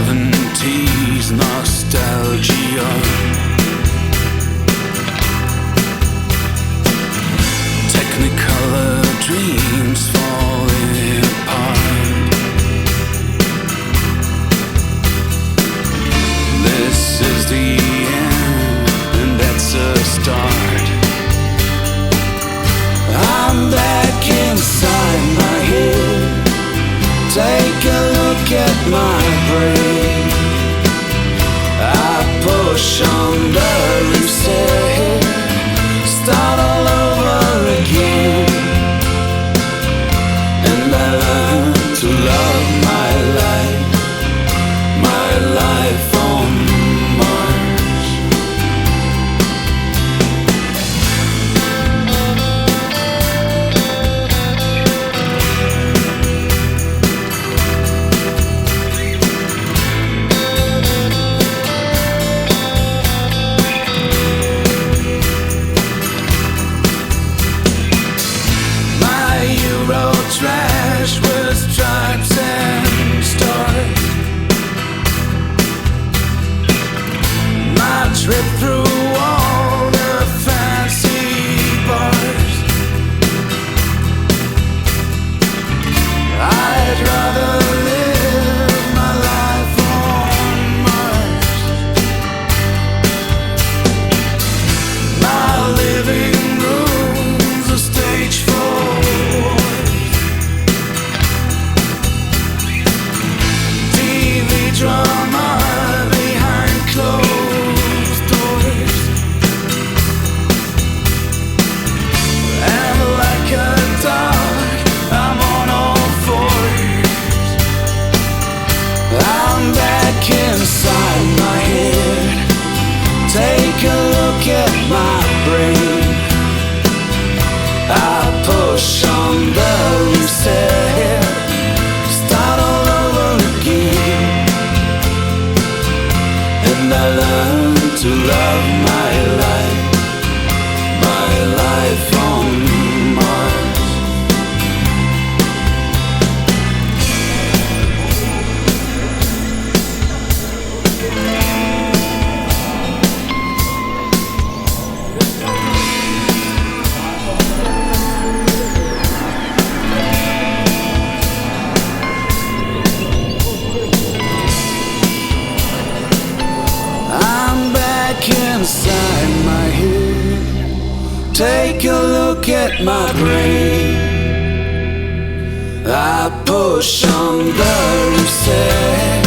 seventies nostalgia. Technicolor dreams falling apart. This is the end, and that's a start. I'm back inside my head. Take a look at my brain. I push on the reset, start all over again, and I learn to love my life on Mars. Trash with stripes and stars. My trip through all the fancy bars. I'd rather live my life on Mars. My living room's a stage for drama behind closed doors. And like a dog, I'm on all fours. I'm back inside my head. Take a look at my brain. I push on the reset, start all over again, and I learn to love my life on Mars. Inside my head, take a look at my brain. I push on the reset,